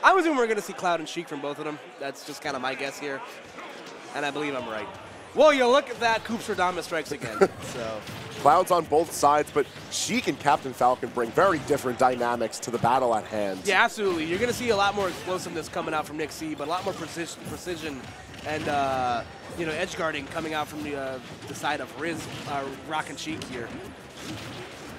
I'm assuming we're going to see Cloud and Sheik from both of them. That's just kind of my guess here. And I believe I'm right. Well, you look at that. Koopstradamus strikes again. So Cloud's on both sides, but Sheik and Captain Falcon bring very different dynamics to the battle at hand. yeah, absolutely. You're going to see a lot more explosiveness coming out from NickC, but a lot more precision and you know, edge guarding coming out from the side of Riz, Rock and Sheik here.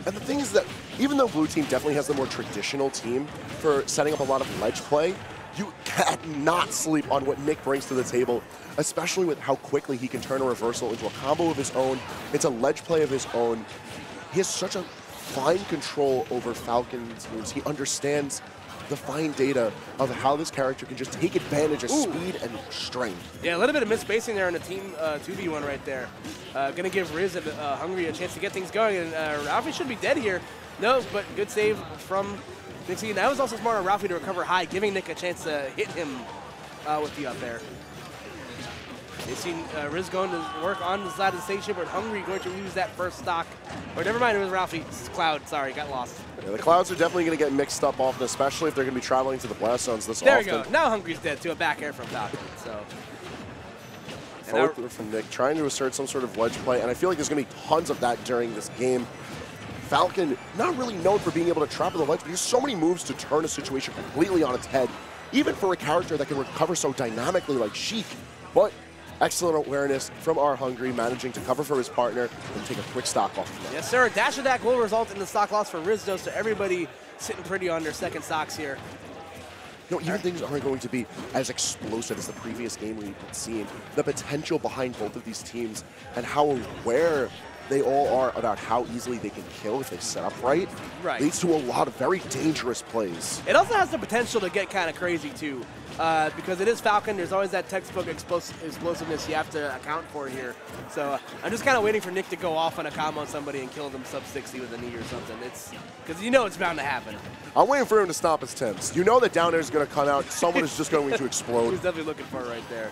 And the thing is that even though Blue Team definitely has the more traditional team for setting up a lot of ledge play, you cannot sleep on what Nick brings to the table, especially with how quickly he can turn a reversal into a combo of his own. It's a ledge play of his own. He has such a fine control over Falcon's moves. He understands the fine data of how this character can just take advantage of speed and strength. Yeah, a little bit of misspacing there in the team 2v1 right there. Gonna give Riz and Hungry a chance to get things going, and Ralphie should be dead here. No, but good save from NickC. That was also smart on Ralphie to recover high, giving Nick a chance to hit him with the up there. They've seen Riz going to work on the side of the stage here, but Hungry going to lose that first stock. Or never mind, it was Ralphie. It's Cloud, sorry, got lost. Yeah, the Clouds are definitely going to get mixed up often, especially if they're going to be traveling to the blast zones this there often. There we go. Now Hungry's dead to a back air from Falcon. So. Forward through from Nick, trying to assert some sort of ledge play, and I feel like there's going to be tons of that during this game. Falcon, not really known for being able to trap the ledge, but he has so many moves to turn a situation completely on its head, even for a character that can recover so dynamically like Sheik. But excellent awareness from Arhungry, managing to cover for his partner and take a quick stock off of him. Yes, sir. A dash attack will result in the stock loss for Riz, though, so everybody sitting pretty on their second stocks here. You know, even things aren't going to be as explosive as the previous game we've seen. The potential behind both of these teams and how aware they all are about how easily they can kill if they set up right, leads to a lot of very dangerous plays. It also has the potential to get kind of crazy, too, because it is Falcon. There's always that textbook explosiveness you have to account for here. So I'm just kind of waiting for Nick to go off on a combo on somebody and kill them sub 60 with a knee or something. It's because you know it's bound to happen. I'm waiting for him to stomp his Tims. You know that down air is going to come out. Someone is just going to explode. He's definitely looking for it right there.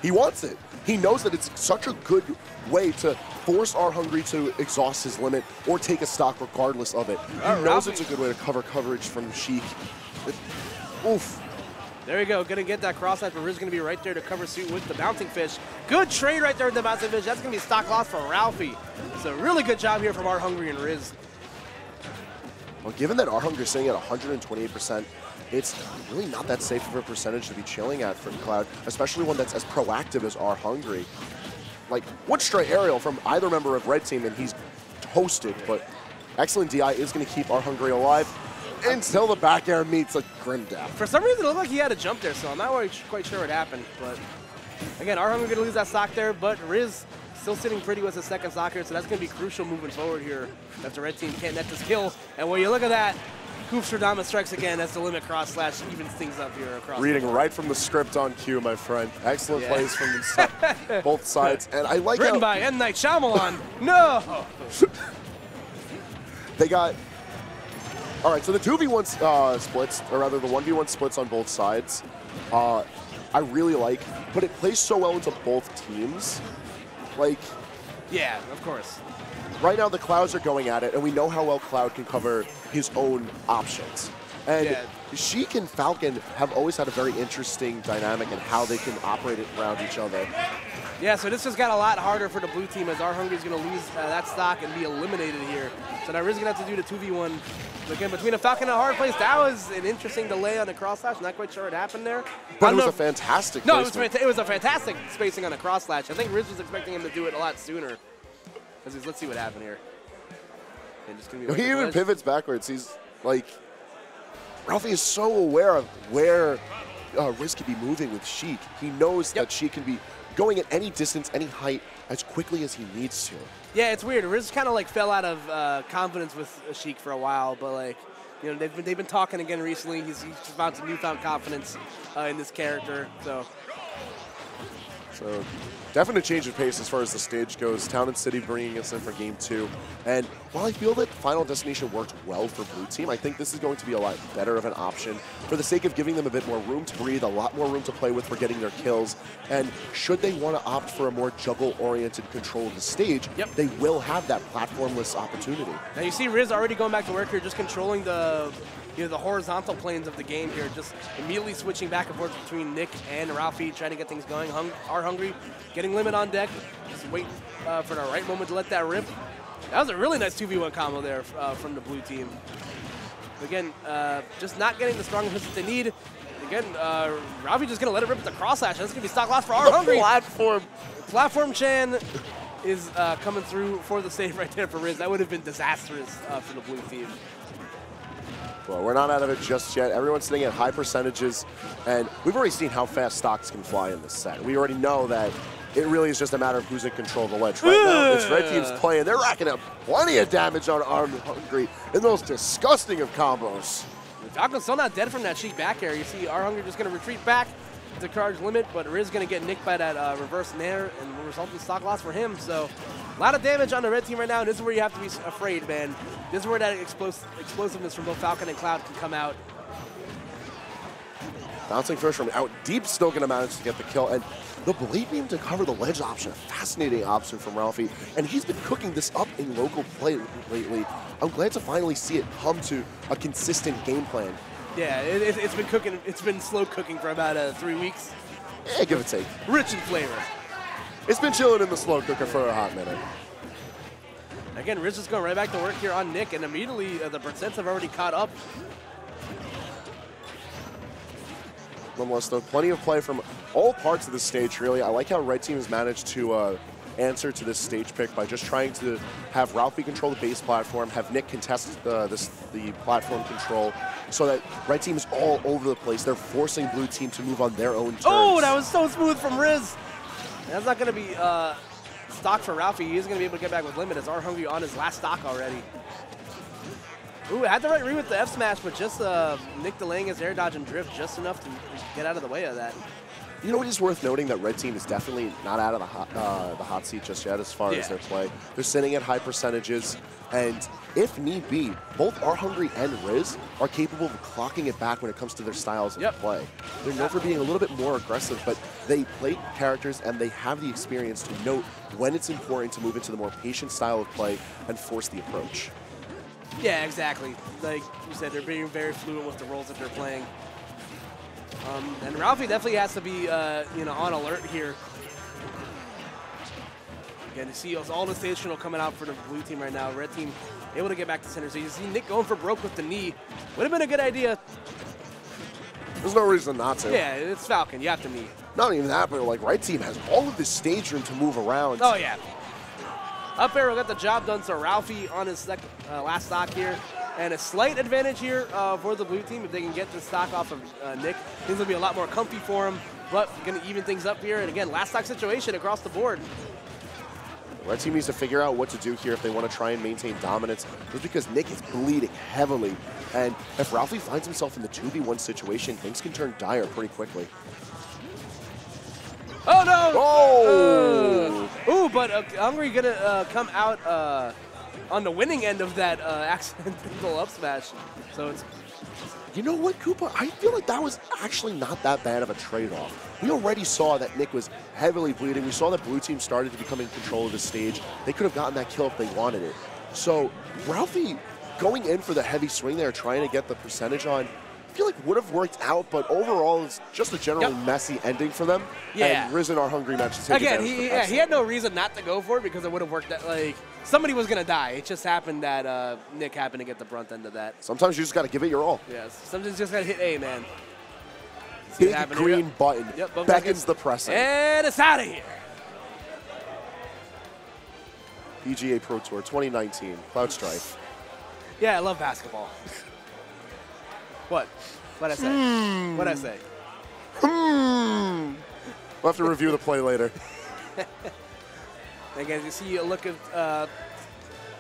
He wants it. He knows that it's such a good way to force Arhungry to exhaust his limit or take a stock regardless of it. He knows it's a good way to cover coverage from Sheik. Oof. There you go. Going to get that cross-side, but Riz going to be right there to cover suit with the bouncing fish. Good trade right there with the bouncing fish. That's going to be stock loss for Ralphie. So really good job here from Arhungry and Riz. Well, given that Arhungry is sitting at 128%, it's really not that safe of a percentage to be chilling at from Cloud, especially one that's as proactive as Arhungry. Like, one straight aerial from either member of Red Team and he's toasted, but excellent DI is going to keep Arhungry alive until the back air meets a grim death. For some reason, it looked like he had a jump there, so I'm not quite sure what happened. But again, Arhungry going to lose that stock there, but Riz still sitting pretty with his second stock here, so that's going to be crucial moving forward here if the Red Team can't net this kill. And when you look at that, Koopstradamus strikes again. That's the limit cross slash, evens things up here across. Reading right from the script on cue, my friend. Excellent plays from both sides. And I like written by M. Night Shyamalan. No! They got... All right, so the 2v1 splits, or rather the 1v1 splits on both sides, I really like, but it plays so well into both teams. Like... Yeah, of course. Right now, the Clouds are going at it, and we know how well Cloud can cover his own options. And Sheik and Falcon have always had a very interesting dynamic in how they can operate it around each other. Yeah, so this has got a lot harder for the blue team as Arhungry is going to lose that stock and be eliminated here. So now Riz is going to have to do the 2v1. Again, between a Falcon and a hard place, that was an interesting delay on the cross slash. Not quite sure what happened there. But it was a fantastic placement. It was a fantastic spacing on a cross slash. I think Riz was expecting him to do it a lot sooner. Let's see what happened here. And just gonna be he even pivots backwards. He's like, Ralphie is so aware of where Riz can be moving with Sheik. He knows that Sheik can be going at any distance, any height, as quickly as he needs to. Yeah, it's weird. Riz kind of like fell out of confidence with Sheik for a while, but like, you know, they've been talking again recently. He's found some newfound confidence in this character. So definite change of pace as far as the stage goes. Town and City bringing us in for Game 2. And while I feel that Final Destination worked well for Blue Team, I think this is going to be a lot better of an option for the sake of giving them a bit more room to breathe, a lot more room to play with for getting their kills. And should they want to opt for a more juggle-oriented control of the stage, they will have that platformless opportunity. Now you see Riz already going back to work here, just controlling the the horizontal planes of the game here, just immediately switching back and forth between Nick and Ralphie, trying to get things going. Arhungry getting limit on deck, just waiting for the right moment to let that rip. That was a really nice 2v1 combo there from the blue team. Again, just not getting the strong hits that they need. Again, Ralphie just going to let it rip with the cross slash. That's going to be stock loss for Arhungry. Platform Chan is coming through for the save right there for Riz. That would have been disastrous for the blue team. Well, we're not out of it just yet. Everyone's sitting at high percentages, and we've already seen how fast stocks can fly in this set. We already know that it really is just a matter of who's in control of the ledge. Right now, it's red team's play, and they're racking up plenty of damage on Arhungry in those disgusting of combos. Falcon's still not dead from that cheek back air. You see Arhungry just going to retreat back to charge limit, but Riz going to get nicked by that reverse nair and resulting stock loss for him. So a lot of damage on the red team right now, and this is where you have to be afraid, man. This is where that explosiveness from both Falcon and Cloud can come out. Bouncing first from out deep, still going to manage to get the kill. And the blade beam to cover the ledge option, a fascinating option from Ralphie. And he's been cooking this up in local play lately. I'm glad to finally see it come to a consistent game plan. Yeah, it's been cooking. It's been slow cooking for about 3 weeks. Yeah, give or take. Rich in flavor. It's been chilling in the slow cooker for a hot minute. Again, Riz is going right back to work here on Nick, and immediately the percents have already caught up. Nonetheless, though, plenty of play from all parts of the stage, really. I like how red team has managed to answer to this stage pick by just trying to have Ralphie control the base platform, have Nick contest the platform control, so that red team is all over the place. They're forcing blue team to move on their own terms. Oh, that was so smooth from Riz. That's not going to be stock for Ralphie. He is going to be able to get back with limit as Arhungry on his last stock already. Ooh, had the right read with the F smash, but just Nick delaying his air dodge and drift just enough to get out of the way of that. You know, it is worth noting that red team is definitely not out of the hot seat just yet as far as their play. They're sitting at high percentages, and if need be, both Arhungry and Riz are capable of clocking it back when it comes to their styles of play. They're known for being a little bit more aggressive, but they play characters and they have the experience to note when it's important to move into the more patient style of play and force the approach. Yeah, exactly. Like you said, they're being very fluent with the roles that they're playing. And Ralphie definitely has to be, on alert here. Again, you see all the stage control coming out for the blue team right now. Red team able to get back to center. So you see Nick going for broke with the knee. Would have been a good idea. There's no reason not to. Yeah, it's Falcon. You have to knee. Not even that, but like red team has all of this stage room to move around. Oh, yeah. Up arrow got the job done, so Ralphie on his last stock here. And a slight advantage here for the blue team if they can get the stock off of Nick. Things will be a lot more comfy for him, but going to even things up here. And again, last stock situation across the board. Red team needs to figure out what to do here if they want to try and maintain dominance, just because Nick is bleeding heavily. And if Ralphie finds himself in the 2v1 situation, things can turn dire pretty quickly. Oh, no! Oh! Ooh, but Arhungry going to come out on the winning end of that accidental up smash. So it's... You know what, Koopa? I feel like that was actually not that bad of a trade-off. We already saw that Nick was heavily bleeding. We saw that blue team started to become in control of the stage. They could have gotten that kill if they wanted it. So Ralphie going in for the heavy swing there, trying to get the percentage on, I feel like would have worked out, but overall it's just a generally messy ending for them. Yeah. And Riz and Arhungry managed to take again, advantage. he had no reason not to go for it because it would have worked out. Like, somebody was going to die. It just happened that Nick happened to get the brunt end of that. Sometimes you just got to give it your all. Yes. Sometimes you just got to hit A, man. Big green button beckons the pressing. And it's out of here. PGA Pro Tour 2019, Cloud Strife. Yeah, I love basketball. What? What'd I say? What'd I say? We'll have to review the play later. Again, you see a look at,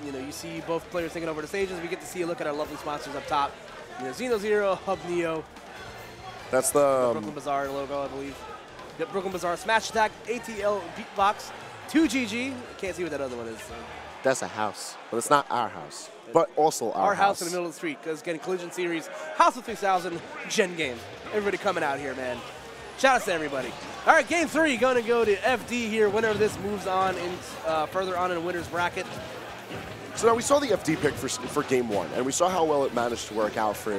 you see both players taking over the stages. We get to see a look at our lovely sponsors up top. Xeno Zero, Hub Neo. That's the Brooklyn Bazaar logo, I believe. Yep, Brooklyn Bazaar, Smash Attack, ATL Beatbox, 2GG. Can't see what that other one is. So. That's a house, but it's not our house. But also our house in the middle of the street, because getting Collision Series, House of 3000, Gen Game. Everybody coming out here, man. Shout out to everybody. All right, game 3, going to go to FD here. Winner of this moves on in further on in the winner's bracket. So now we saw the FD pick for game 1, and we saw how well it managed to work out for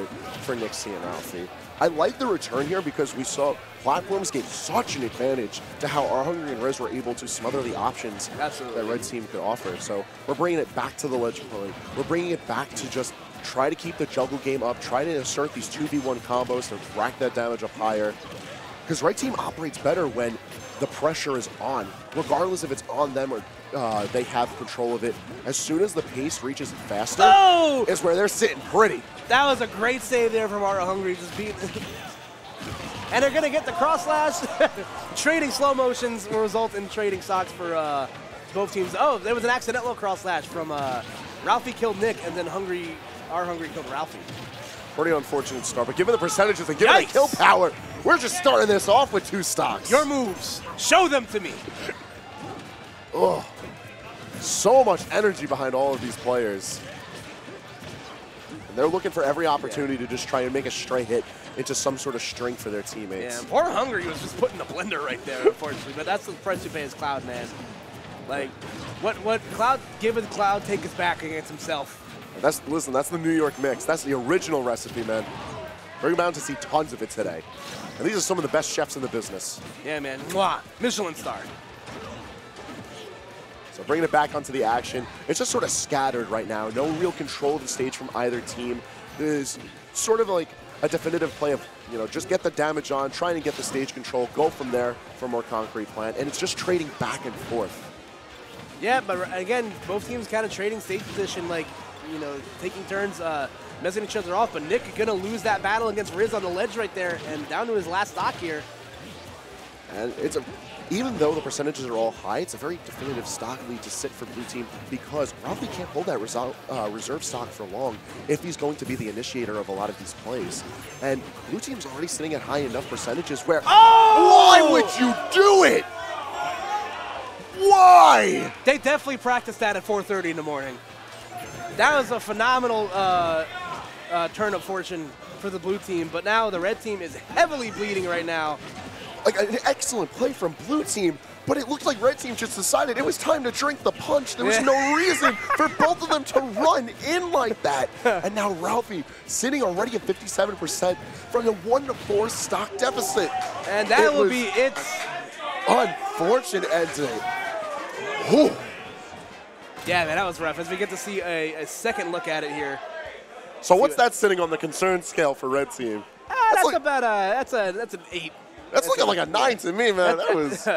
NickC and Ralphie. I like the return here because we saw platforms gave such an advantage to how Arhungry and Riz were able to smother the options that Red Team could offer. So we're bringing it back to the ledge play. We're bringing it back to just try to keep the juggle game up, try to insert these 2v1 combos to rack that damage up higher. Because Red Team operates better when the pressure is on, regardless if it's on them or they have control of it. As soon as the pace reaches faster, is where they're sitting pretty. That was a great save there from Arhungry, just beating. And they're gonna get the cross slash. Trading slow motions will result in trading stocks for both teams. Oh, there was an accidental cross slash from Ralphie killed Nick, and then Arhungry killed Ralphie. Pretty unfortunate start, but given the percentages and given the kill power, we're just starting this off with 2 stocks. Your moves, show them to me. Oh, so much energy behind all of these players. And they're looking for every opportunity to just try and make a stray hit into some sort of string for their teammates. Yeah, poor Arhungry was just put in the blender right there, unfortunately. But that's the price you pay as Cloud, man. Like, what Cloud giveth Cloud taketh back against himself. Listen, that's the New York mix. That's the original recipe, man. We're bound to see tons of it today. And these are some of the best chefs in the business. Yeah, man. Mwah. Michelin star. So bringing it back onto the action. It's just sort of scattered right now. No real control of the stage from either team. There's sort of like a definitive play of, you know, just get the damage on, trying to get the stage control, go from there for a more concrete plan. And it's just trading back and forth. Yeah, but again, both teams kind of trading stage position, like, you know, taking turns messing each other off. But Nick gonna lose that battle against Riz on the ledge right there, and down to his last stock here. And it's even though the percentages are all high, it's a very definitive stock lead to sit for blue team because Ralphie can't hold that reserve stock for long if he's going to be the initiator of a lot of these plays. And blue team's already sitting at high enough percentages where, why would you do it? Why? They definitely practiced that at 4:30 in the morning. That was a phenomenal turn of fortune for the blue team, but now the red team is heavily bleeding right now. Like an excellent play from blue team, but it looked like red team just decided it was time to drink the punch. There was no reason for both of them to run in like that. And now Ralphie sitting already at 57% from the 1-4 stock deficit. And that will be it. Unfortunate ending. Whew. Yeah, man, that was rough. As we get to see a second look at it here. So what's that sitting on the concern scale for red team? That's about that's an 8. That's looking like a 9 to me, man. That was